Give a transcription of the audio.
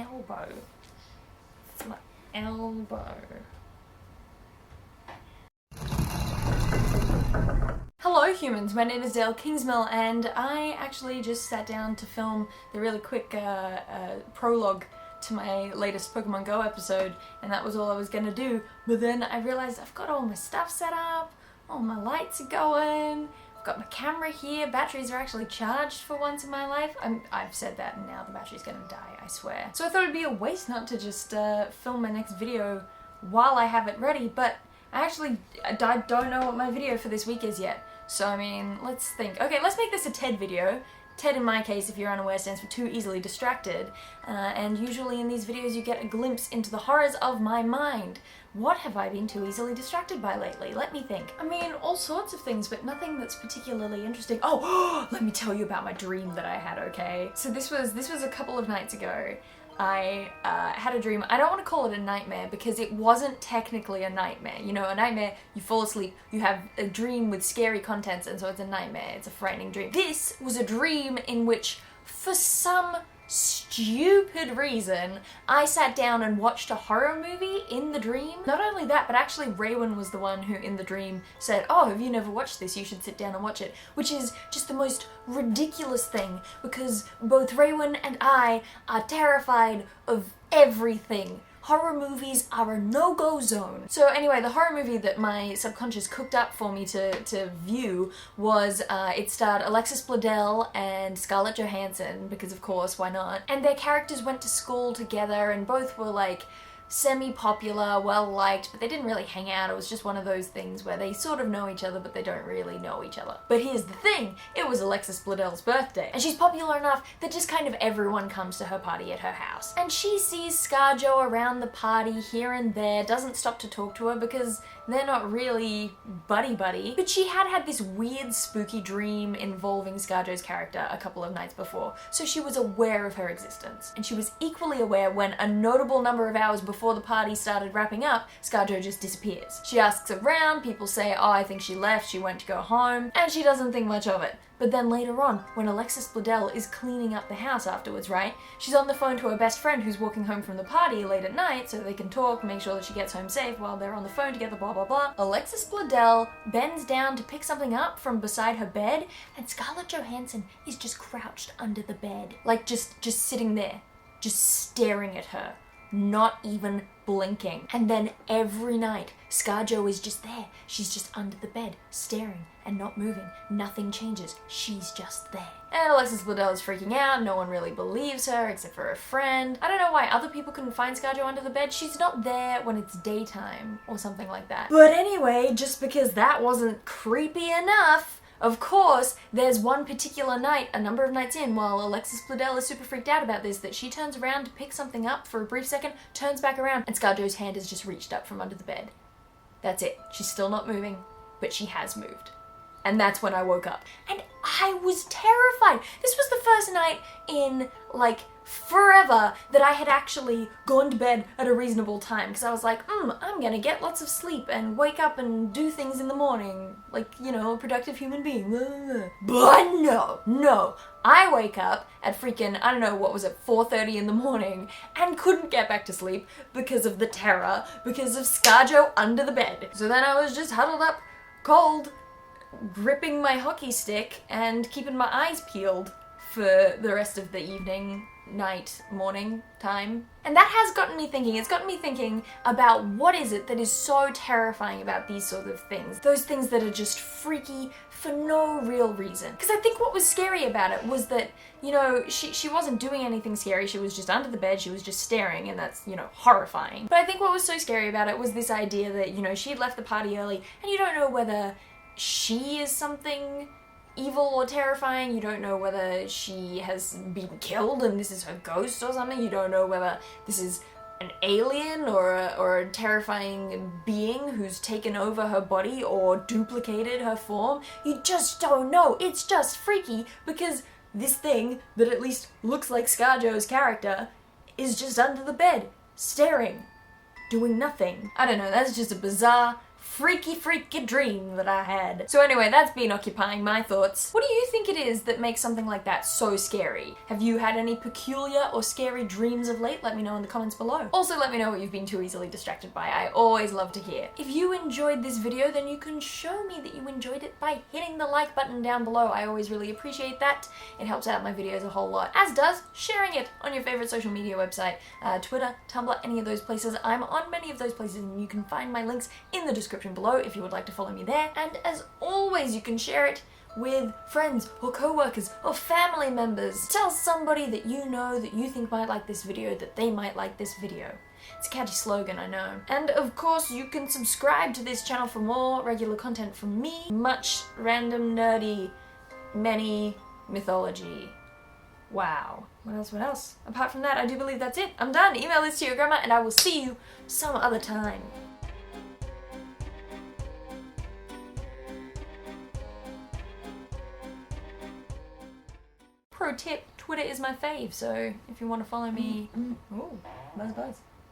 elbow. It's my elbow. Hello humans, my name is Dale Kingsmill and I actually just sat down to film the really quick prologue to my latest Pokemon Go episode, and that was all I was gonna do, but then I realized I've got all my stuff set up, all my lights are going, I've got my camera here, batteries are actually charged for once in my life. I've said that and now the battery's gonna die, I swear. So I thought it'd be a waste not to just film my next video while I have it ready, but I actually don't know what my video for this week is yet. So I mean, let's think. Okay, let's make this a TED video. TED in my case, if you're unaware, stands for Too Easily Distracted, and usually in these videos you get a glimpse into the horrors of my mind. What have I been too easily distracted by lately? Let me think. I mean, all sorts of things, but nothing that's particularly interesting. Oh, let me tell you about my dream that I had, okay? So this was a couple of nights ago. I had a dream. I don't want to call it a nightmare because it wasn't technically a nightmare. You know, a nightmare, you fall asleep, you have a dream with scary contents, and so it's a nightmare. It's a frightening dream. This was a dream in which, for some stupid reason, I sat down and watched a horror movie in the dream. Not only that, but actually Raywin was the one who in the dream said, "Oh, have you never watched this? You should sit down and watch it." Which is just the most ridiculous thing because both Raywin and I are terrified of everything. Horror movies are a no-go zone. So anyway, the horror movie that my subconscious cooked up for me to view was, it starred Alexis Bledel and Scarlett Johansson, because of course, why not? And their characters went to school together and both were like semi-popular, well-liked, but they didn't really hang out. It was just one of those things where they sort of know each other, but they don't really know each other. But here's the thing, it was Alexis Bledel's birthday, and she's popular enough that just kind of everyone comes to her party at her house. And she sees ScarJo around the party here and there, doesn't stop to talk to her because they're not really buddy-buddy, but she had this weird spooky dream involving ScarJo's character a couple of nights before, so she was aware of her existence. And she was equally aware when a notable number of hours before the party started wrapping up, ScarJo just disappears. She asks around, people say, "Oh, I think she left, she went to go home," and she doesn't think much of it. But then later on, when Alexis Bledel is cleaning up the house afterwards, right? She's on the phone to her best friend who's walking home from the party late at night so they can talk, make sure that she gets home safe while they're on the phone together, blah blah blah. Alexis Bledel bends down to pick something up from beside her bed, and Scarlett Johansson is just crouched under the bed. Like just sitting there, just staring at her. Not even blinking. And then every night, ScarJo is just there. She's just under the bed, staring and not moving. Nothing changes. She's just there. And Alexis Bledel is freaking out. No one really believes her except for her friend. I don't know why other people couldn't find ScarJo under the bed. She's not there when it's daytime or something like that. But anyway, just because that wasn't creepy enough, of course, there's one particular night, a number of nights in, while Alexis Bledel is super freaked out about this, that she turns around to pick something up for a brief second, turns back around, and ScarJo's hand has just reached up from under the bed. That's it. She's still not moving, but she has moved. And that's when I woke up. And I was terrified. This was the first night in, like, forever that I had actually gone to bed at a reasonable time, because I was like, I'm gonna get lots of sleep and wake up and do things in the morning, like, you know, a productive human being. But no, I wake up at freaking, I don't know, what was it, 4:30 in the morning, and couldn't get back to sleep because of the terror, because of ScarJo under the bed. So then I was just huddled up, cold, gripping my hockey stick and keeping my eyes peeled for the rest of the evening, night, morning time. And that has gotten me thinking. It's gotten me thinking about what is it that is so terrifying about these sort of things. Those things that are just freaky for no real reason. Because I think what was scary about it was that, you know, she wasn't doing anything scary. She was just under the bed. She was just staring, and that's, you know, horrifying. But I think what was so scary about it was this idea that, you know, she'd left the party early, and you don't know whether she is something evil or terrifying. You don't know whether she has been killed and this is her ghost or something. You don't know whether this is an alien or a terrifying being who's taken over her body or duplicated her form. You just don't know. It's just freaky because this thing that at least looks like ScarJo's character is just under the bed, staring, doing nothing. I don't know, that's just a bizarre, freaky dream that I had. So anyway, that's been occupying my thoughts. What do you think it is that makes something like that so scary? Have you had any peculiar or scary dreams of late? Let me know in the comments below. Also, let me know what you've been too easily distracted by. I always love to hear. If you enjoyed this video, then you can show me that you enjoyed it by hitting the like button down below. I always really appreciate that. It helps out my videos a whole lot, as does sharing it on your favorite social media website, Twitter, Tumblr, any of those places. I'm on many of those places, and you can find my links in the description below if you would like to follow me there. And as always, you can share it with friends or co-workers or family members. Tell somebody that you know that you think might like this video that they might like this video. It's a catchy slogan, I know. And of course, you can subscribe to this channel for more regular content from me. Much random, nerdy, many mythology. Wow. What else? Apart from that, I do believe that's it. I'm done. Email this to your grandma and I will see you some other time. Pro tip, Twitter is my fave, so if you want to follow me... Ooh, buzz.